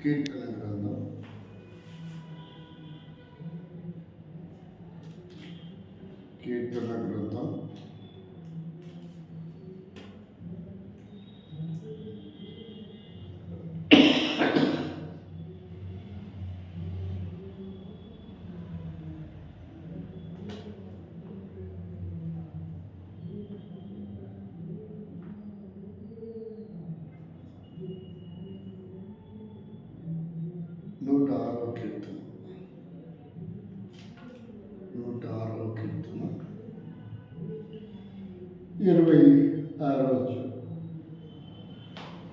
కీర్తన గ్రంథం 106వ కీర్తన 26వ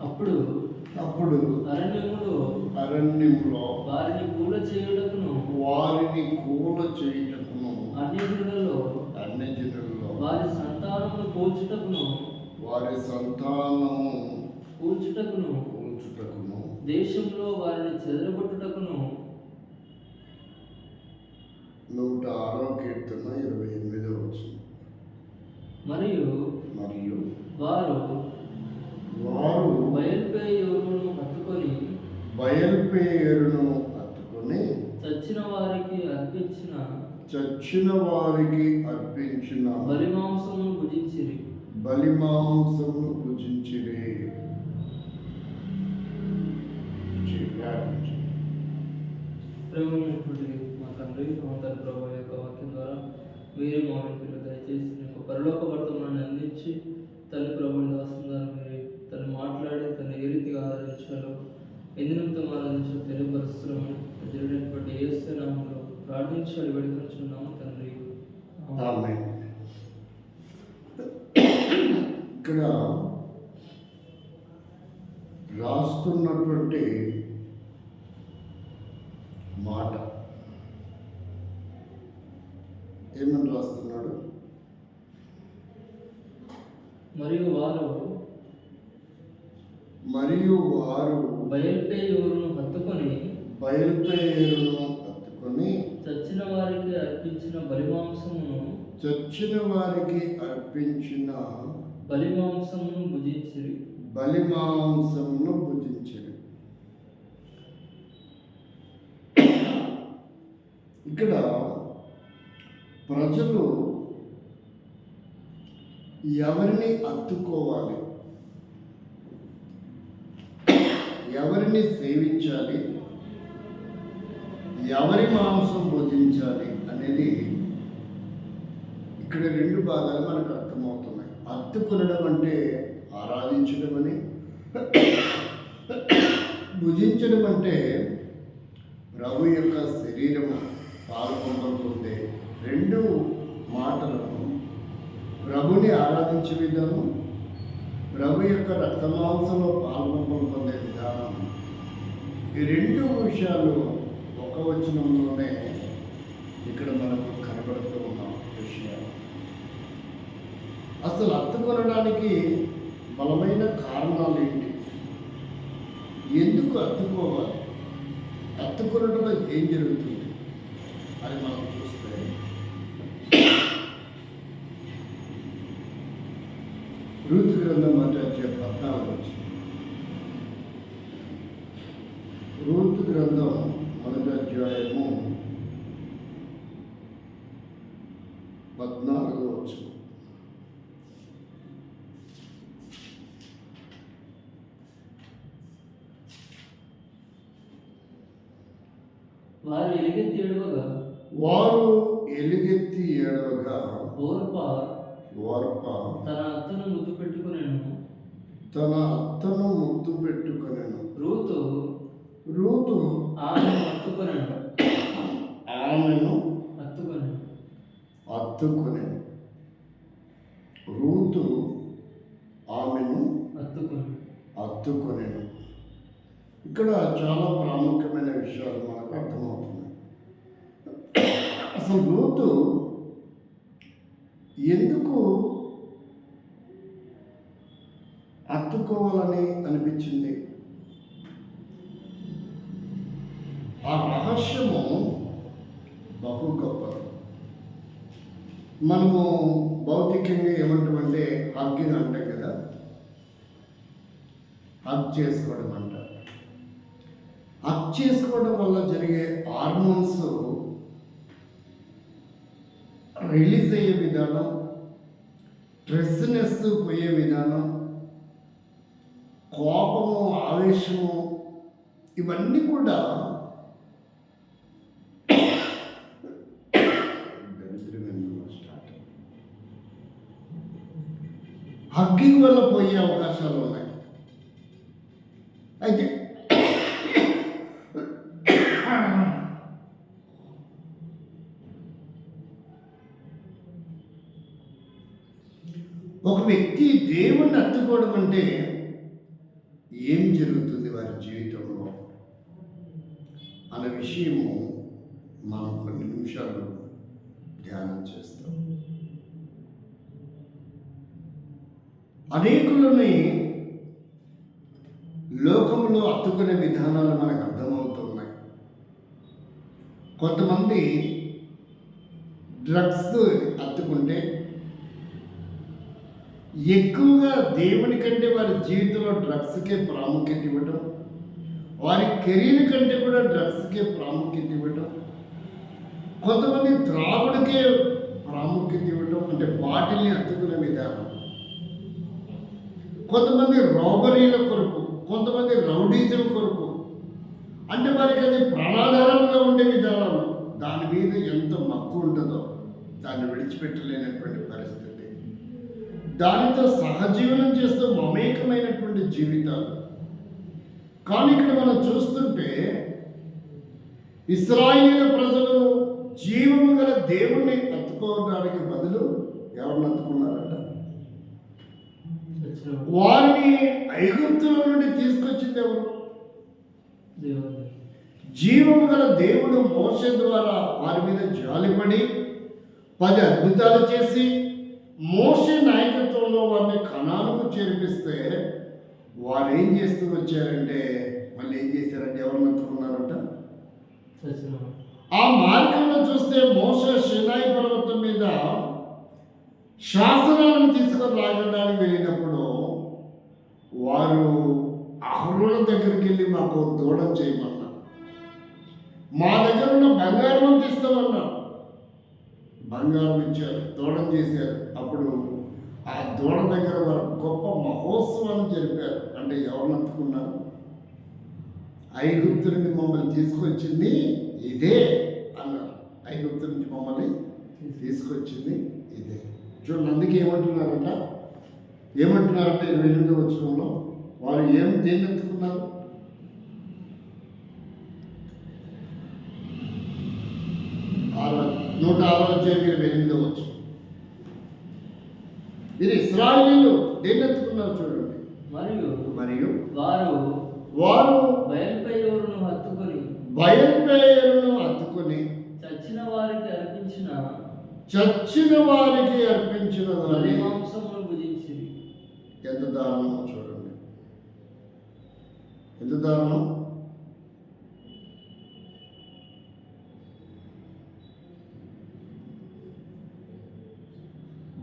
అప్పుడు అరణ్యములో వారిని కూల చేయుటకును అన్యజనులలో వారి సంతానమును కూల్చుటకును దేశంలో వారిని చెదరగొట్టుటకును. 106వ కీర్తన 28వ వచనం. మరియు వారు బయల్పెయోరును హత్తుకొని చచ్చిన వారికి అర్పించిన బలిమాంసమును భుజించిరి. ప్రేమైనటువంటి మా తండ్రి, నూతన ప్రభు యొక్క వాక్యం ద్వారా మీరే మా వెంటనే దయచేసి మీకు పరలోక వర్తమానాన్ని అందించి తల్లి ప్రభుని దాసం ద్వారా మీరు తను మాట్లాడి తను ఏ రీతిగా ఆరాధించాలో ఎన్ని నిమిత్తం ఆరాధించాలో తెలియపరుస్తున్నాము. జరిగినటువంటి యేసు నామములో ప్రార్థించాలి, వేడుకొంచున్నాము తండ్రి. ఇక్కడ రాస్తున్నటువంటి మాట ఏమని రాస్తున్నాడు? మరియు వారు బయల్పెయోరును హత్తుకొని చచ్చిన వారికి అర్పించిన బలిమాంసమును భుజించిరి. ఇక్కడ ప్రజలు ఎవరిని హత్తుకోవాలి, ఎవరిని సేవించాలి, ఎవరి మాంసం భుజించాలి అనేది ఇక్కడ రెండు భాగాలు మనకు అర్థమవుతున్నాయి. హత్తుకొనడం అంటే ఆరాధించడం అని, భుజించడం అంటే ప్రభు యొక్క శరీరము పాల్గొనబడుతుండే రెండు మాటలను ప్రభుని ఆరాధించే విధానం, ప్రభు యొక్క రక్తమాంసంలో పాల్గొనబడుతుండే విధానం, ఈ రెండు విషయాలు ఒక వచనంలోనే ఇక్కడ మనకు కనబడుతూ ఉన్నాం విషయాలు. అసలు హత్తుకొనడానికి బలమైన కారణాలు ఏంటి? ఎందుకు హత్తుకోవాలి? హత్తుకొనడంలో ఏం జరుగుతుంది అని మనం చూస్తే, రూతు గ్రంథం 14వ వచనం. రూతు గ్రంథం 14వ వచనం. వారు ఎలుగెత్తి ఏడవగా ఓర్ప తన అత్తను ముద్దు పెట్టుకొనెను. రూతు ఆమెను హత్తుకొనెను. ఇక్కడ చాలా ప్రాముఖ్యమైన విషయాలు మనకు అర్థమవుతున్నాయి. అసలు రూతు ఎందుకు హత్తుకోవాలని అనిపించింది? ఆ రహస్యము బహు గొప్పది. మనము భౌతికంగా ఏమంటామంటే హగ్గింగ్ అంటాం కదా, హగ్ చేసుకోవడం అంటారు. హక్ చేసుకోవడం వల్ల జరిగే హార్మోన్స్ రిలీజ్ అయ్యే విధానం, స్ట్రెస్నెస్ పోయే విధానం, కోపము, ఆవేశము, ఇవన్నీ కూడా హగ్గింగ్ వల్ల పోయే అవకాశాలు ఉన్నాయి. అయితే ఒక వ్యక్తి దేవుణ్ణి హత్తుకోవడం అంటే ఏం జరుగుతుంది వారి జీవితంలో అనే విషయము మనం కొన్ని నిమిషాలు ధ్యానం చేస్తాం. అనేకులని లోకంలో హత్తుకునే విధానాలు మనకు అర్థమవుతున్నాయి. కొంతమంది డ్రగ్స్ హత్తుకుంటే ఎక్కువగా దేవుని కంటే వారి జీవితంలో డ్రగ్స్కే ప్రాముఖ్యత ఇవ్వటం, వారి కెరీర్ కంటే కూడా డ్రగ్స్కే ప్రాముఖ్యత ఇవ్వటం, కొంతమంది త్రాగుడికే ప్రాముఖ్యత ఇవ్వటం, అంటే బాటిల్ని హత్తుకునే విధానం, కొంతమంది రాబరీల కొరకు, కొంతమంది రౌడీజం కొరకు, అంటే వారికి అది ప్రాణాధారంగా ఉండే విధానాలు. దాని మీద ఎంత మక్కువ ఉంటుందో దాన్ని విడిచిపెట్టలేనటువంటి పరిస్థితి, దానితో సహజీవనం చేస్తూ మమేకమైనటువంటి జీవితాలు. కానీ ఇక్కడ మనం చూస్తుంటే ఇశ్రాయేలు ప్రజలు జీవము గల దేవుణ్ణి హత్తుకోవడానికి బదులు ఎవరిని హత్తుకున్నారంట? వారిని ఐగుప్తుల నుండి తీసుకొచ్చింది ఎవరు? జీవము గల దేవుడు మోషే ద్వారా వారి మీద జాలిపడి 10 అద్భుతాలు చేసి మోషే నాయకత్వంలో వారిని కనానుకు చేర్పిస్తే వారు ఏం చేస్తూ వచ్చారంటే, మళ్ళీ ఏం చేశారంటే ఎవరిని హత్తుకున్నారంట? ఆ మార్గంలో చూస్తే మోషే సినాయి పర్వతం మీద శాసనాలను తీసుకొని రాగడానికి వెళ్ళినప్పుడు వారు అహరోను దగ్గరికి వెళ్ళి మాకు దూడం చేయమన్నారు, మా దగ్గర ఉన్న బంగారం తీస్తామన్నారు. బంగారం ఇచ్చారు, దూడం చేశారు. అప్పుడు ఆ దూడ దగ్గర వారు గొప్ప మహోత్సవాన్ని జరిపారు. అంటే ఎవరిని హత్తుకున్నారు? ఐగుప్తు నుంచి మమ్మల్ని తీసుకొచ్చింది ఇదే అన్నారు. ఐగుప్తు నుంచి మమ్మల్ని తీసుకొచ్చింది ఇదే. చూడండి, అందుకే ఏమంటున్నారంట 28వ వచనంలో వారు దేన్ని ఎత్తుకున్నారు? నూట 8వ వచనం. మీరు ఇశ్రాయేలీయులు దేన్ని ఎత్తుకున్నారు చూడండి. మరియు వారు బయల్పెయోరును హత్తుకొని చచ్చిన వారికి అర్పించిన దాని మాంసమును భుజించి. ఎంత దారుణమో చూడండి, ఎంత దారుణం.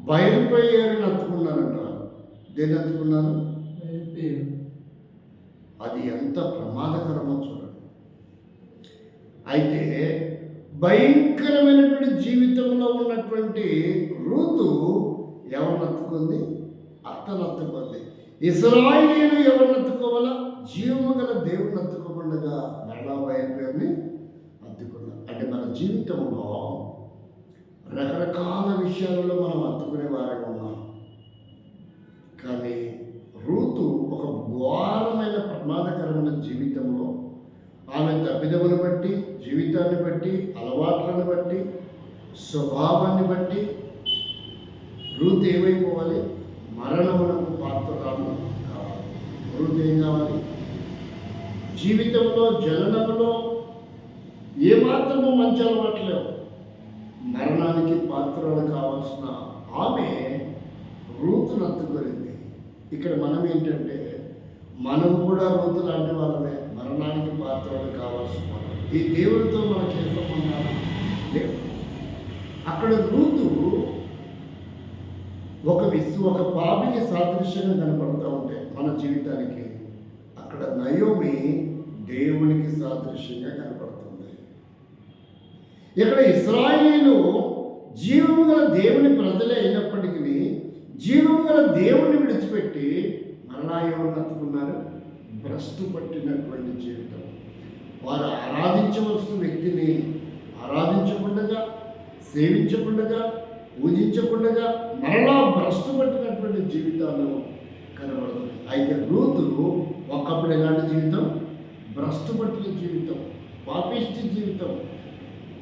బయలుపేరుని హత్తుకున్నారంట. దేన్ని హత్తుకున్నారు? అది ఎంత ప్రమాదకరమో చూడండి. అయితే భయంకరమైనటువంటి జీవితంలో ఉన్నటువంటి రూతు ఎవరిని హత్తుకుంది? అత్తను హత్తుకుంది. ఇశ్రాయేలీయులు ఎవరిని హత్తుకోవాలా? జీవము గల దేవుని హత్తుకోకుండా మరలా బయలుపేరుని హత్తుకున్నారు. అంటే మన జీవితంలో రకరకాల విషయాలలో మనం హత్తుకునే వారిగా ఉన్నాం. కానీ రూతు ఒక ఘోరమైన ప్రమాదకరమైన జీవితంలో ఆమె తప్పిదమును బట్టి, జీవితాన్ని బట్టి, అలవాట్లను బట్టి, స్వభావాన్ని బట్టి రూతు ఏమైపోవాలి? మరణమునకు పాత్రరాలు కావాలి. రూతు ఏం కావాలి? జీవితంలో జననంలో ఏమాత్రము మంచి అలవాట్లేవు, మరణానికి పాత్రలు కావాల్సిన ఆమె రూతును హత్తుకొనింది. ఇక్కడ మనం ఏంటంటే మనం కూడా రూతు లాంటి వాళ్ళమే, మరణానికి పాత్రలు కావాల్సిన వాళ్ళు. ఈ దేవుడితో మనకి ఏ సంబంధాలు లేవు. అక్కడ రూతు ఒక పాపికి సాదృశ్యంగా కనపడుతూ ఉంటే మన జీవితానికి, అక్కడ నయోమి దేవునికి సాదృశ్యంగా కనపడుతుంది. ఇక్కడ ఇశ్రాయేలీలు జీవము గల దేవుని ప్రజలే అయినప్పటికీ జీవము గల దేవుని విడిచిపెట్టి మరలా ఎవరు నత్తుకున్నారు? భ్రష్టు పట్టినటువంటి జీవితం. వారు ఆరాధించవలసిన వ్యక్తిని ఆరాధించకుండా, సేవించకుండా, పూజించకుండా మరలా భ్రష్టు పట్టినటువంటి జీవితాలు కనబడుతుంది. అయితే రూతు ఒకప్పుడు ఎలాంటి జీవితం? భ్రష్టు పట్టిన జీవితం, పాపిష్టి జీవితం,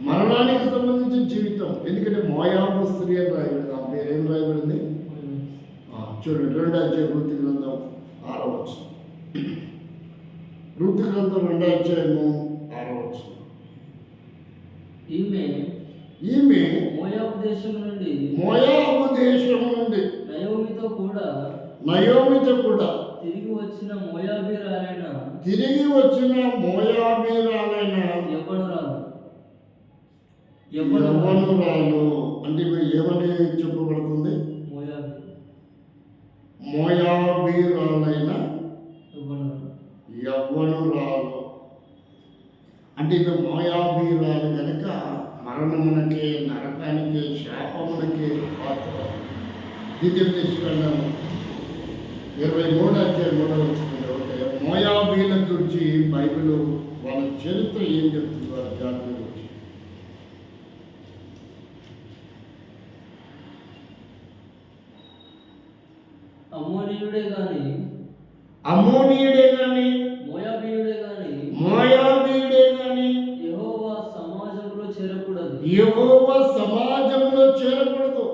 మరణానికి సంబంధించిన జీవితం. ఎందుకంటే మోయాబు స్త్రీ అని రాయబడింది. ఆ పేరేం రాయబడింది? చూడండి, 2వ అధ్యాయం రూతు గ్రంథం 6వ వచనం. రూతు గ్రంథం 2వ అధ్యాయము 6వ వచనం. ఈమె మోయాబు దేశం నుండి నయోమితో కూడా తిరిగి వచ్చిన మోయాబీరాలైన యవ్వనురాలు. అంటే ఏమని చెప్పబడుతుంది? మోయాబీరాలైన యవ్వనురాలు. అంటే ఇక మోయాబీరాలు కనుక మరణమునకే, నరకానికి, శాపమునకే పాత్ర. ద్వితీయోపదేశకాండం 23వ అధ్యాయం 3వ వచనం. మోయాబీల గురించి బైబిల్ వాళ్ళ చరిత్ర ఏం చెప్తుంది? వాళ్ళ జాతుల గురించి. అమ్మోనీయుడే గాని మోయాబీయుడే గాని యెహోవా సమాజంలో చేరకూడదు.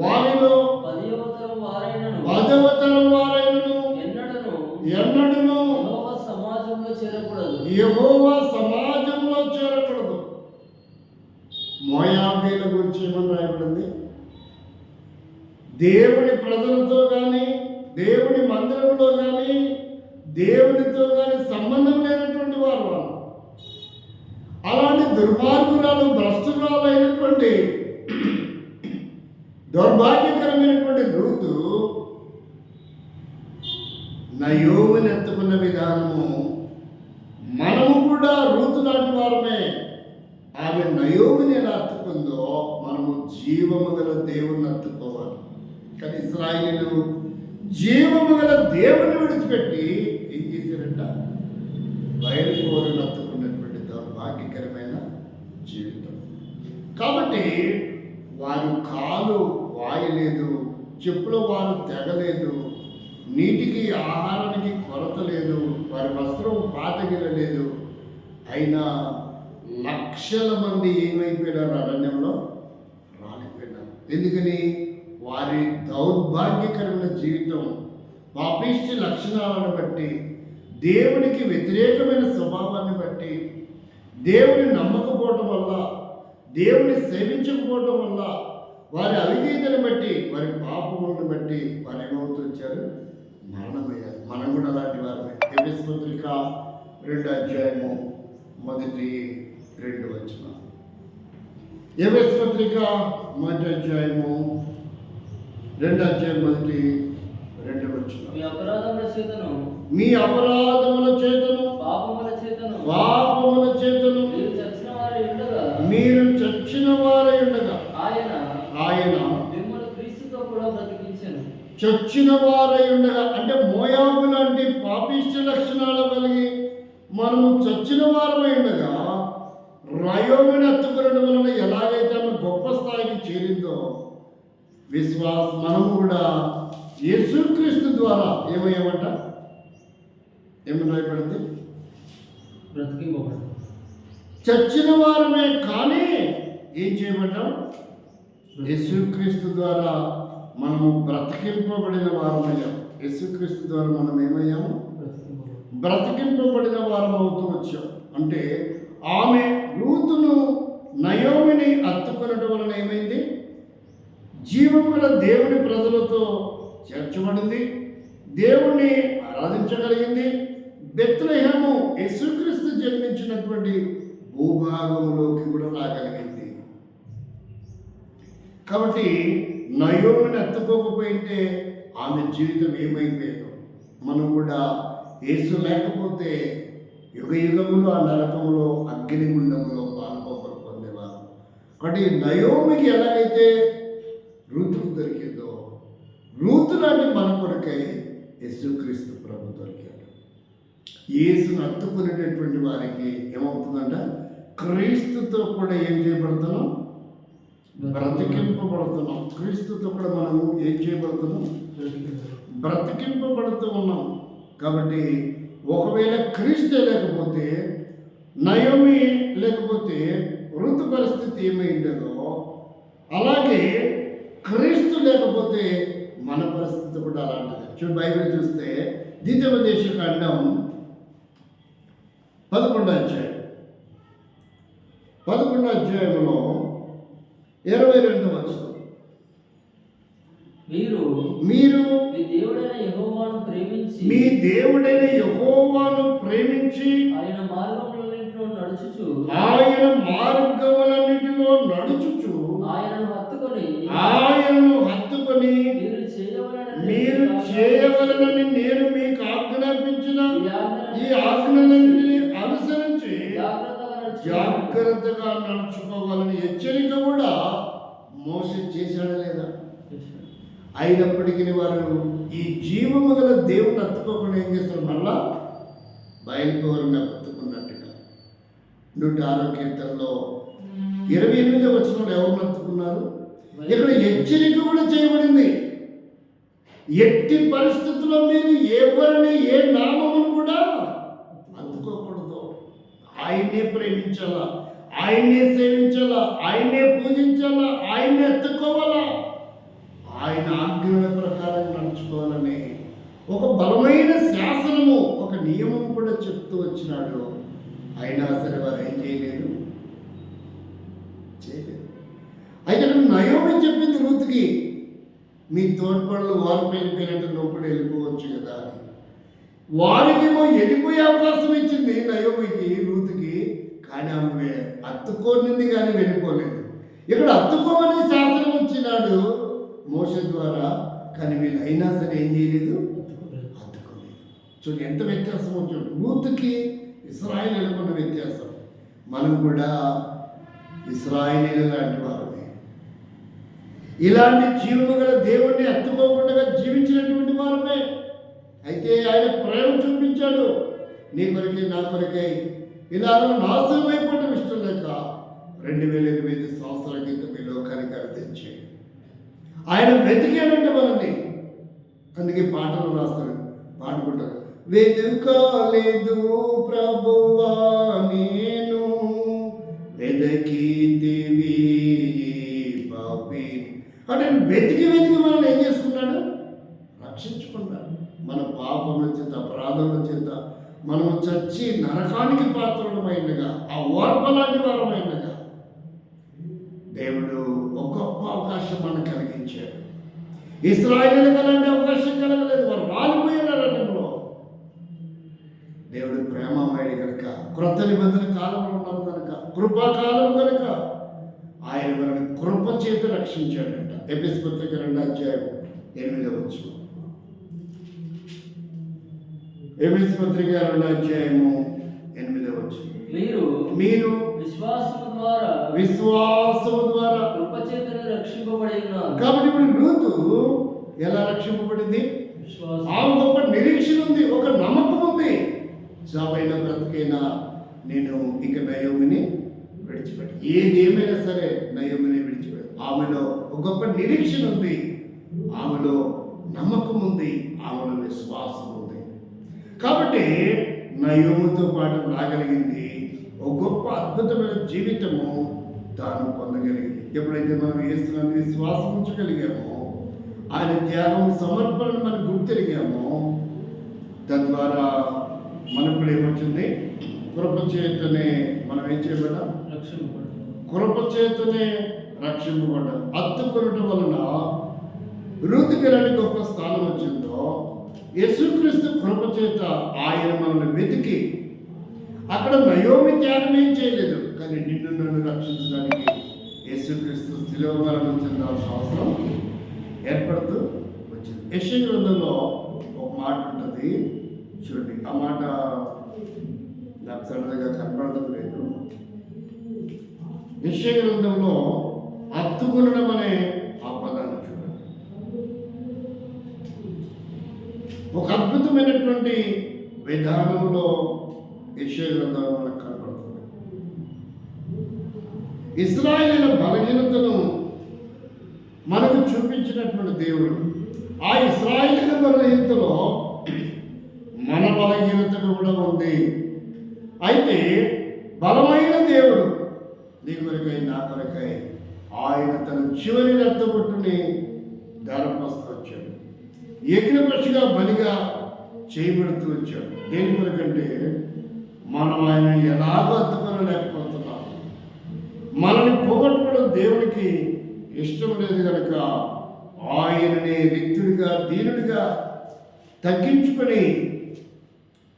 వారిలో 10వ తరం వారైనను ఎన్నడను యెహోవా సమాజంలో చేరకూడదు. మోయాబీల గురించి ఏమని రాయబడింది? దేవుని ప్రజలతో కానీ, దేవుని మందిరంలో కానీ, దేవునితో కానీ సంబంధం లేనటువంటి వారు. అలాంటి దుర్మార్గురాలు, భ్రష్టురాలు అయినటువంటి దౌర్భాగ్యకరమైనటువంటి రూతు నయోమిని ఎత్తుకున్న విధానము, మనము కూడా రూతు లాంటి వారమే. ఆమె నయోమిని ఎలా ఎత్తుకుందో మనము జీవము గల దేవుని ఎత్తుకోవాలి. కానీ ఇశ్రాయేలీలు జీవము గల దేవుని విడిచిపెట్టి ఏం చేశారంట? బయలుకోరుని ఎత్తుకున్నటువంటి దౌర్భాగ్యకరమైన జీవితం. కాబట్టి వారి కాలు వాయలేదు, చెప్పుల వారు తెగలేదు, నీటికి ఆహారానికి కొరత లేదు, వారి వస్త్రం పాతగిరలేదు. అయినా లక్షల మంది ఏమైపోయినారు? అరణ్యంలో రాలిపోయినారు. ఎందుకని? వారి దౌర్భాగ్యకరమైన జీవితం, పాపిష్టి లక్షణాలను బట్టి, దేవునికి వ్యతిరేకమైన స్వభావాన్ని బట్టి, దేవుని నమ్మకపోవటం వల్ల, దేవుని సేవించకపోవటం వల్ల, వారి అవిధేయతను బట్టి, వారి పాపములను బట్టి వారు ఏమవుతూ వచ్చారు? మరణమయ్యారు. మనం కూడా అలాంటి వారమే. ఎఫెసీ పత్రిక 2వ అధ్యాయము 1-2 వచనం. ఎఫెసీ పత్రిక 1వ అధ్యాయము 2వ అధ్యాయం 1-2 వచనం. మీ అపరాధముల చేతను పాపముల చేతను మీరు చచ్చిన వారై ఉండగా ఆయన చచ్చిన వారై ఉండగా, అంటే మోయాబు లాంటి పాపిష్టి లక్షణాలు కలిగి మనము చచ్చిన వారమై ఉండగా నయోమిని ఎత్తుకునడం వలన ఎలాగైతే ఆమె గొప్ప స్థాయికి చేరిందో, మనము కూడా యేసుక్రీస్తు ద్వారా ఏమయ్యామంట? ఏమని రాయబడింది? చచ్చిన వారమే, కానీ ఏం చేయబడ్డాం? యేసుక్రీస్తు ద్వారా మనము బ్రతికింపబడిన వారమయ్యాం. యేసుక్రీస్తు ద్వారా మనం ఏమయ్యాము? బ్రతికింపబడిన వారం అవుతూ వచ్చాం. అంటే ఆమె రూతును నయోమిని అత్తుకునడం వలన ఏమైంది? జీవము గల దేవుని ప్రజలతో చేర్చబడింది, దేవుణ్ణి ఆరాధించగలిగింది. బెత్లెహేము యేసుక్రీస్తు జన్మించినటువంటి భూభాగంలోకి కూడా రాగలిగింది. కాబట్టి నయోమిని ఎత్తుకోకపోయింటే ఆమె జీవితం ఏమైపోయేదో. మనం కూడా యేసు లేకపోతే యుగ యుగములు ఆ నరకములో అగ్నిగుండములో పాల్పొంపలు పొందేవారు. కాబట్టి నయోమికి ఎలాగైతే రూతుకు దొరికిందో, రూతు లాంటి మన కొరకై యేసుక్రీస్తు ప్రభు దొరికాడు. యేసును హత్తుకునేటటువంటి వారికి ఏమవుతుందంట? క్రీస్తుతో కూడా ఏం చేయబడుతున్నాం? బ్రతికింపబడుతున్నాం. క్రీస్తుతో కూడా మనము ఏం చేయబడుతున్నాం? బ్రతికింపబడుతూ ఉన్నాం. కాబట్టి ఒకవేళ క్రీస్తు లేకపోతే, నయోమి లేకపోతే ఋతు పరిస్థితి ఏమైందో, అలాగే క్రీస్తు లేకపోతే మన పరిస్థితి కూడా అలాంటిది. చూడు, బైబిల్ చూస్తే ద్వితీయోపదేశకాండం 11వ అధ్యాయం, 11వ అధ్యాయంలో 22వ వచనం. మీరు మీ దేవుడైన యెహోవాను ప్రేమించి ఆయన మార్గములన్నిటిలో నడుచుచు ఆయనను హత్తుకొని మీరు చేయవలనని నేను మీకు ఆజ్ఞాపించిన ఈ ఆజ్ఞలన్నిటిని అనుసరించి జాగ్రత్తగా నడుచుకోవాలని హెచ్చరిక కూడా మోసే చేశాడా లేదా? అయినప్పటికీ వారు ఈ జీవము గల దేవుని హత్తుకోకుండా ఏం చేస్తారు? మళ్ళా బయలుపోరుగా హత్తుకున్నట్టుగా. 106వ కీర్తనలో 28వ వచనంలో ఎవరు హత్తుకున్నారు? ఇక్కడ హెచ్చరిక కూడా చేయబడింది. ఎట్టి పరిస్థితుల్లో మీరు ఎవరిని, ఏ నామమును కూడా హత్తుకోకూడదు. ఆయన్నే ప్రేమించాలా, ఆయన్నే సేవించాలా, ఆయన్నే పూజించాలా, ఆయన్నే హత్తుకోవాలా, ఆయన ఆజ్ఞల ప్రకారం నడుచుకోవాలని ఒక బలమైన శాసనము, ఒక నియమం కూడా చెప్తూ వచ్చినాడు. అయినా సరే వారు ఏం చేయలేదు. అయితే నయోమి చెప్పింది రూతుకి, మీ తోడ్పడులు వారు వెళ్ళిపోయినట్టు నువ్వు కూడా వెళ్ళిపోవచ్చు కదా అని. వారికేమో వెళ్ళిపోయే అవకాశం ఇచ్చింది నయోమికి, రూతుకి. కానీ ఆమె హత్తుకోనింది కానీ వెళ్ళిపోలేదు. ఇక్కడ హత్తుకోమని శాసనం వచ్చినాడు మోషే ద్వారా, కానీ వీళ్ళు అయినా సరే ఏం చేయలేదు, హత్తుకోలేదు. చూడండి ఎంత వ్యత్యాసం వచ్చింది రూతుకి ఇశ్రాయేలీయులకు ఉన్న వ్యత్యాసం. మనం కూడా ఇశ్రాయేలీయుల లాంటి వారమే. ఇలాంటి జీవము గల దేవుణ్ణి హత్తుకోకుండా జీవించినటువంటి వారమే. అయితే ఆయన ప్రేమ చూపించాడు. నీ కొరకై, నా కొరకై ఇలా నాశనం అయిపోవడం ఇష్టం లేక 2008 సంవత్సరాల క్రితం ఈ లోకానికి అర్థించాడు. ఆయన వెతికాడంటే మనల్ని. అందుకే పాటలు రాస్తాడు, పాడుకుంటారు. వెతుకాలేదు ప్రభువా నేను వెదకితివి పాపి అంటే వెతికి మనల్ని ఏం చేసుకున్నాడు? రక్షించుకున్నాడు. మన పాపముల చేత, అపరాధముల చేత మనము చచ్చి నరకానికి పాత్రులమైనగా, ఆ ఓర్ప లాంటి వారమైనగా దేవుడు ఒక గొప్ప అవకాశం మనకు కలిగించాడు. ఇశ్రాయేలీయులకు అలాంటి అవకాశం కలగలేదు. వారు రాలిపోయిన రంగంలో. దేవుడు ప్రేమమయుడు కనుక, క్రొత్త నిబంధన కాలంలో ఉన్నాం కనుక, కృపాకాలం కనుక ఆయన మనల్ని కృప చేత రక్షించాడంట. ఎఫెసీ పత్రిక 2వ అధ్యాయం 8వ వచనం. ఎఫెసీ పత్రిక 2వ అధ్యాయము 8వ వచనం. మీరు విశ్వాసము ద్వారా కృప చేతనే రక్షింపబడి ఉన్నారు. కాబట్టి ఇప్పుడు రూతు ఎలా రక్షింపబడింది? ఆ గొప్ప నిరీక్షణ ఉంది, ఒక నమ్మకం ఉంది. చావైన బ్రతికైనా నేను ఇక నయోమిని విడిచిపెట్టి, ఏది ఏమైనా సరే నయోమిని విడిచిపెట్టి. ఆమెలో ఒక గొప్ప నిరీక్షణ ఉంది, ఆమెలో నమ్మకం ఉంది, ఆమెలో విశ్వాసం ఉంది. కాబట్టి నయోమితో పాటు రాగలిగింది ఒక గొప్ప అద్భుతమైన జీవితము తాను పొందగలిగింది. ఎప్పుడైతే మనం యేసునందు విశ్వాసం ఉంచగలిగామో, ఆయన త్యాగం, సమర్పణను మనం గుర్తిరిగామో, తద్వారా మనకు ఏమొచ్చింది? కృప చేతనే మనం ఏం చేయబడ్డాం? కృప చేతనే రక్షింపబడ్డాం. హత్తుకొనటం వలన రూతుకి ఎలాంటి గొప్ప స్థానం వచ్చిందో, యేసుక్రీస్తు కృప చేత ఆయన మనల్ని వెతికి, అక్కడ నయోమి త్యాగం ఏం చేయలేదు, కానీ నిన్ను నన్ను రక్షించడానికి యేసుక్రీస్తు శిలువ మరణం చెందాల్సిన అవసరం ఏర్పడుతూ వచ్చింది. యెషయా గ్రంథంలో ఒక మాట ఉంటుంది చూడండి. ఆ మాట నాకు సడన్గా కనపడడం లేదు. యెషయా గ్రంథంలో హత్తుకొనడం అనే ఆ పదాన్ని చూడండి. ఒక అద్భుతమైనటువంటి విధానంలో యెషయా గ్రంథంలో మనకు కనపడుతుంది. ఇశ్రాయేలీయుల బలహీనతను మనకు చూపించినటువంటి దేవుడు, ఆ ఇశ్రాయేలీయుల బలహీనతలో మన బలహీనత కూడా ఉంది. అయితే బలమైన దేవుడు నీ కొరకై నా కొరకై ఆయన తన చివరి రక్తబొట్టుని ధరపస్తూ వచ్చాడు. యజ్ఞపక్షిగా బలిగా చేయబడుతూ వచ్చాడు. దేని కొరకంటే మనం ఆయన ఎలాగో హత్తుకొనలేకపోతున్నాం. మనల్ని పోగొట్టుకోవడం దేవుడికి ఇష్టం లేదు కనుక ఆయనని రిక్తుడిగా దీనుడిగా తగ్గించుకొని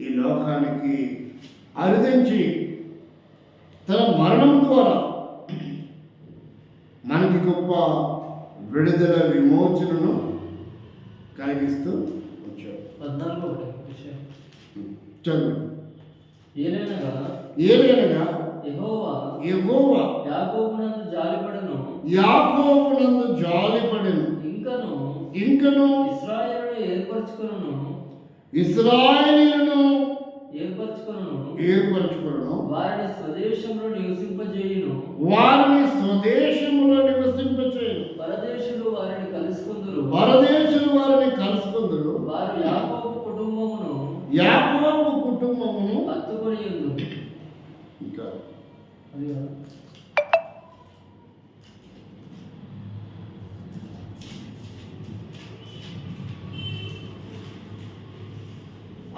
ఈ లోకానికి అరుదించి తన మరణం ద్వారా మనకి గొప్ప విడుదల విమోచనను కలిగిస్తూ వచ్చాడు. 14 విషయం చదువు. ఏలైనగా యెహోవా యాకోబునందు జాలిపడెను, ఇంకను ఇశ్రాయేలీయులను ఏర్పరచుకొనును, వారిని స్వదేశంలో నివసింపజేయును, పరదేశులు వారిని కలుసుకుందురు, వారు యాకోబు కుటుంబమును హత్తుకొని ఉందురు. ఇంకా అది కాదు.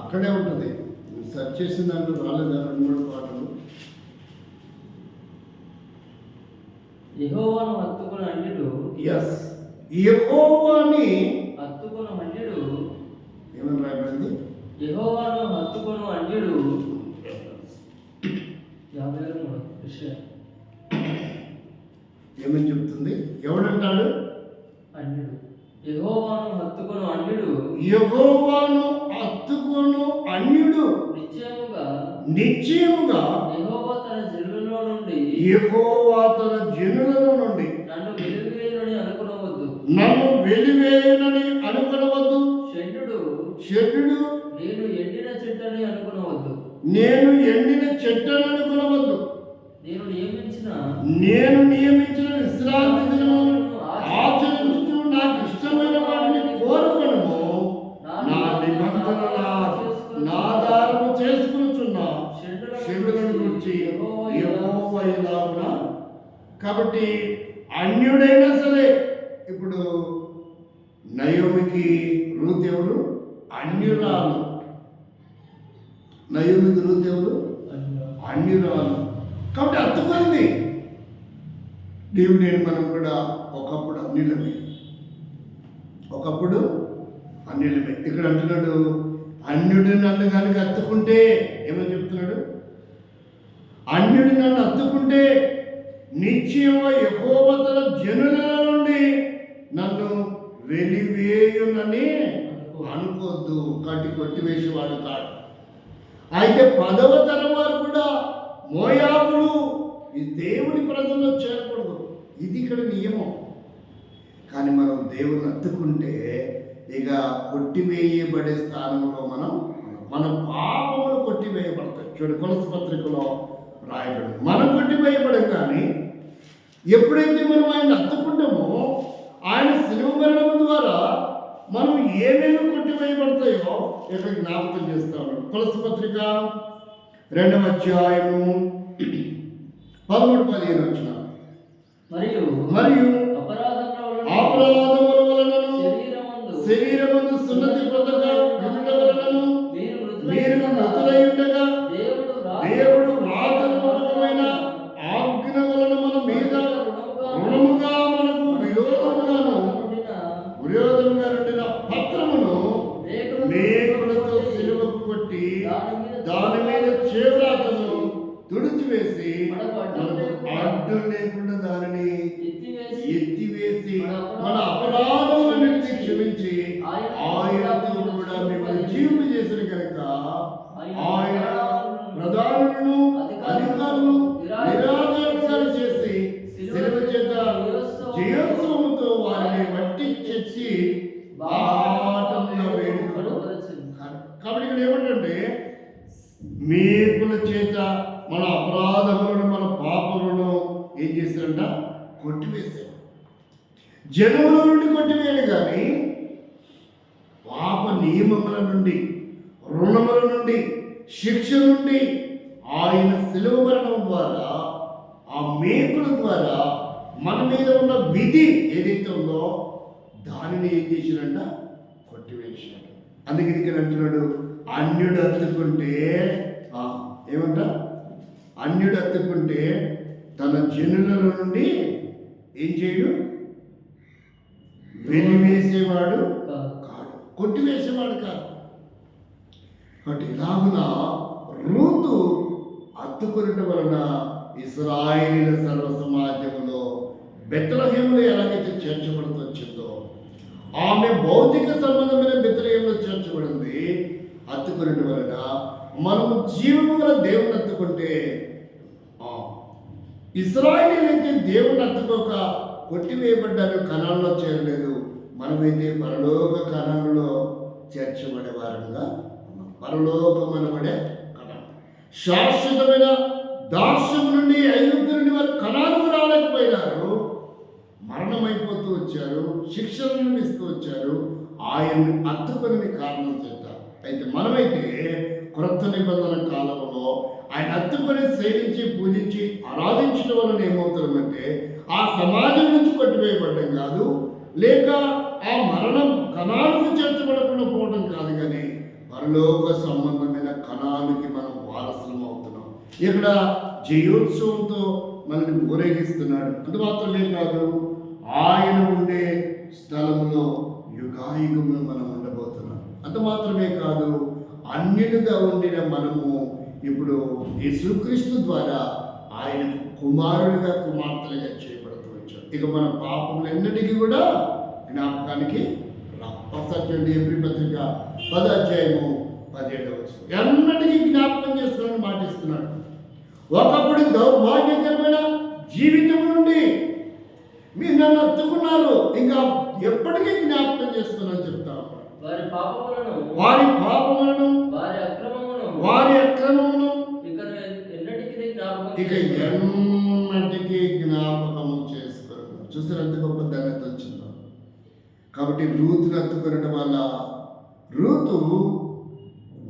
అక్కడే ఉంటుంది. సెర్చ్ చేసిన దాంట్లో రాలేదా 2-3 పాటలు? యెహోవాను హత్తుకొని అన్యుడు, యెహోవాని హత్తుకొని అన్యుడు, ఏమని రాయబడింది? యెహోవాను హత్తుకొని అన్యుడు. 53 విషయం ఏమని చెప్తుంది? ఎవడంటాడు? అన్యుడు. యెహోవాను హత్తుకొని అన్యుడు నిశ్చయముగా యెహోవా తన జనులలో నుండి నన్ను వెలివేయునని అనుకొనవద్దు. షడ్డుడు నేను ఎండిన చెట్టని అనుకొనవద్దు. నేను నియమించిన విశ్రాంతి దినమును ఆచరించుచు నాకు ఇష్టమైన వాటిని కోరుకొనుము. నా నిబంధన నాధారము చేసుకొనుచున్నా షడ్డులను గురించి యెహోవా ఇలాగున. కాబట్టి అన్యుడైనా సరే, ఇప్పుడు నయోమికి రూతు ఎవరు? అన్యురాలు. నయోమికి రూతు ఎవరు? అన్యురాలు. కాబట్టి అర్థమైంది. దేవుడు నేను మనం కూడా ఒకప్పుడు అన్యులమే. ఇక్కడ అంటున్నాడు, అన్యుడు నన్ను కనుక అత్తుకుంటే, ఏమని చెప్తున్నాడు? అన్యుడు నన్ను అత్తుకుంటే నిశ్చయముగా యెహోవా తన జనుల నుండి నన్ను వెలివేయునని అనుకోవద్దు. కొట్టివేసేవాడు కాడు. అయితే 10వ తరం వారు కూడా మోయాబులు ఈ దేవుని ప్రజల్లో చేరకూడదు. ఇది ఇక్కడ నియమం. కానీ మనం దేవుని అత్తుకుంటే ఇక కొట్టివేయబడే స్థానంలో మన పాపములు కొట్టివేయబడతాయి. చూడు, కొలస పత్రికలో రాయబడింది. మనం కొట్టివేయబడం. కానీ ఎప్పుడైతే మనం ఆయన అత్తుకుంటామో ఆయన శిలువ మరణం ద్వారా మనం ఏమేమి కొట్టివేయబడతాయో ఇక్కడ జ్ఞాపకం చేస్తాడు. కొలస పత్రిక 2వ అధ్యాయము 13-15 వచ్చిన మరియు అపరాధముల వలనను శరీరమందు సున్నతి పొందక వలనను మీరు మృతులై ఉండగా దేవుడు వ్రాతపూర్వకమైన ఆజ్ఞ వలన మన మీద రుణముగా మనకు విరోధముగా నుండిన పత్రమును మేకులతో సిలువకు కొట్టి దాని మీద చేవ్రాతను తుడిచివేసి మనకు అడ్డం లేకుండా దానిని ఎత్తివేసి మన అపరాధములన్నిటినీ క్షమించి ఆయనతో కూడా మిమ్మల్ని జీవింపజేసిన కనుక ఆయన ప్రధాన జయోత్సవముతో వారిని వట్టి చేసి బాటమున వేడుకలు. కాబట్టి ఇక్కడ ఏమంటే మేకుల చేత మన అపరాధములను మన పాపములను ఏం చేశారంట? కొట్టివేశారు. జనముల నుండి కొట్టివేయడు కానీ పాప నియమముల నుండి, రుణముల నుండి, శిక్ష నుండి ఆయన శిలువ మరణం ద్వారా, ఆ మేకుల ద్వారా మన మీద ఉన్న విధి ఏదైతే ఉందో దానిని ఏం చేసినంట? కొట్టివేశాడు. అందుకని ఇక్కడ అంటున్నాడు, అన్యుడు అత్తుకుంటే ఏమంట? అన్యుడు అత్తుకుంటే తన జనుల నుండి ఏం చేయడు? వెలివేసేవాడు కాడు, కొట్టివేసేవాడు కాదు. కాబట్టి ఇలాగున రూతు అత్తుకొనటం వలన ఇశ్రాయేలీయుల సర్వ సమాజంలో బెత్లెహేములో ఎలాగైతే చేర్చబడుతూ వచ్చిందో, ఆమె భౌతిక సంబంధమైన బెత్లెహేములో చేర్చబడింది. అత్తుకొనటం వలన మనము జీవము గల దేవుని అత్తుకుంటే, ఇశ్రాయేలీయులైతే దేవుని అత్తుకోక కొట్టివేయబడ్డారు, కణాల్లో చేరలేదు. మనమైతే పరలోక కణంలో చేర్చబడే వారంగా ఉన్నాం. పరలోకమనబడే కణం, శాశ్వతమైన దాస్యం నుండి, ఐగుప్తు నుండి వారు కణాలకు రాలేకపోయినారు, మరణమైపోతూ వచ్చారు, శిక్షలను ఇస్తూ వచ్చారు. ఆయన్ని అత్తుకొని కారణం చేస్తారు. అయితే మనమైతే క్రొత్త నిబంధన కాలంలో ఆయన అత్తుకొని సేవించి పూజించి ఆరాధించడం వలన ఏమవుతామంటే ఆ సమాజం నుంచి కొట్టివేయబడ్డం కాదు, లేక ఆ మరణం కణాలకు చేర్చబడకుండా పోవడం కాదు, కానీ పరలోక సంబంధమైన కణానికి మనం వారసులం అవుతున్నాం. ఇక్కడ జయోత్సవంతో మనల్ని ఊరేగిస్తున్నాడు. అంత మాత్రమే కాదు, ఆయన ఉండే స్థలంలో యుగాయుగములు మనం ఉండబోతున్నాం. అంత మాత్రమే కాదు, అన్యులుగా ఉండిన మనము ఇప్పుడు యేసుక్రీస్తు ద్వారా ఆయన కుమారుడిగా, కుమార్తెలుగా చేయబడుతూ వచ్చాం. ఇక మన పాపములన్నిటికీ కూడా జ్ఞాపకానికి రాసండి. ఎబ్రీ పత్రిక 10:17 ఎన్నటికీ జ్ఞాపకం చేస్తున్నాడని మాటిస్తున్నాడు. ఒకప్పుడు దౌర్భాగ్యకరమైన జీవితం నుండి మీరు నన్ను అత్తుకున్నారు, ఇంకా ఎప్పటికీ జ్ఞాపకం చేస్తున్నాను చెప్తా ఉన్నాడు. వారి పాపములను, వారి అక్రమమును ఇక ఎన్నటికీ జ్ఞాపకము చేసుకోరు. చూసారు ఎంత గొప్ప ధన్యత వచ్చిందో. కాబట్టి రూతును ఎత్తుకొనడం వల్ల, రూతు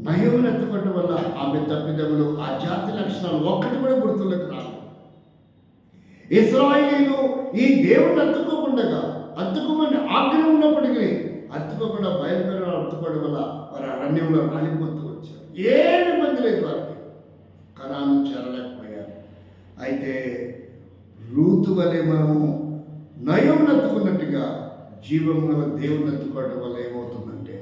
నయమును ఎత్తుకోవడం వల్ల ఆమె తప్పిదములు, ఆ జాతి లక్షణాలు ఒక్కటి కూడా గుర్తులకు రాదు. ఇశ్రాయేలీయులు ఈ దేవుడిని అత్తుకోమని ఆజ్ఞ ఉన్నప్పటికీ అత్తుకోకుండా భయంకరంగా అత్తుకోవడం వల్ల వారు అరణ్యంలో రాలిపోతూ వచ్చారు. ఏమి ఇబ్బంది లేదు వారికి, కనాను చేరలేకపోయారు. అయితే రూతు వలె మనము నయమును ఎత్తుకున్నట్టుగా జీవము గల దేవుని ఎత్తుకోవడం వల్ల ఏమవుతుందంటే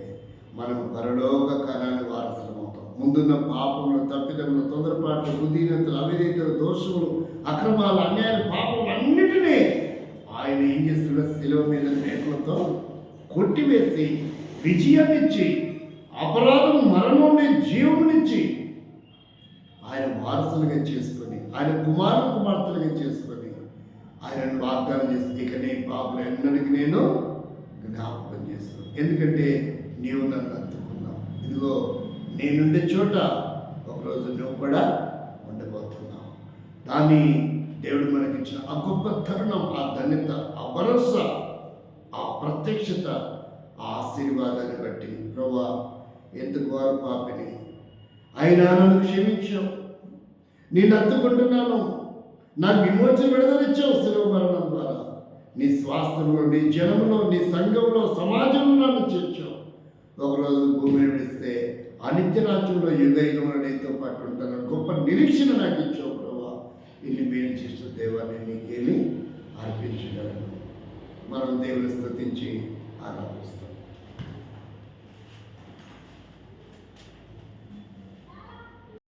మనం పరలోక కణాన్ని వారసులం అవుతాం. ముందున్న పాపములు, తప్పిదములు, తొందరపాట్లు, బుద్ధిహీనతలు, అవిధేయతలు, దోషములు, అక్రమాలు, అన్యాయాలు, పాపములు అన్నిటినీ ఆయన ఏం చేస్తున్న శిలువ మీద మేకులతో కొట్టివేసి విజయాన్నిచ్చి, అపరాధం మరణం నుండి జీవమునిచ్చి ఆయన వారసులుగా చేసుకొని, ఆయన కుమార్తెలుగా చేసుకొని ఆయనను వాగ్దానం చేసి, ఇక నీ పాపలు ఎన్నటికీ నేను జ్ఞాపకం చేస్తాను, ఎందుకంటే నీవు నన్ను అత్తుకున్నావు. ఇదిగో నేనుండే చోట ఒకరోజు నువ్వు కూడా ఉండబోతున్నావు. దాన్ని దేవుడు మనకిచ్చిన ఆ గొప్ప తరుణం, ఆ ధన్యత, ఆ భరోసా, ఆ ప్రత్యక్షత, ఆ ఆశీర్వాదాన్ని బట్టి ప్రభువా ఎంత ఘోర పాపిని అయినా నన్ను క్షమించావు, నేను అత్తుకుంటున్నాను, నాకు విమోచన విడుదలిచ్చావు శిలువ మరణం ద్వారా. నీ స్వాస్థ్యంలో, నీ జనంలో, నీ సంఘంలో, సమాజంలో నన్ను చేర్చావు. ఒకరోజు భూమిని విడిస్తే అనిత్య రాజ్యంలో యుగయుగంలో నీతో పాటు ఉంటాను గొప్ప నిరీక్షణ నాకు ఇచ్చావు ప్రభువా. ఇన్ని మేలు చేసిన దేవాన్ని నీకేమి అర్పించగలను. మనం దేవుని స్తుతించి ఆరాధిస్తాం.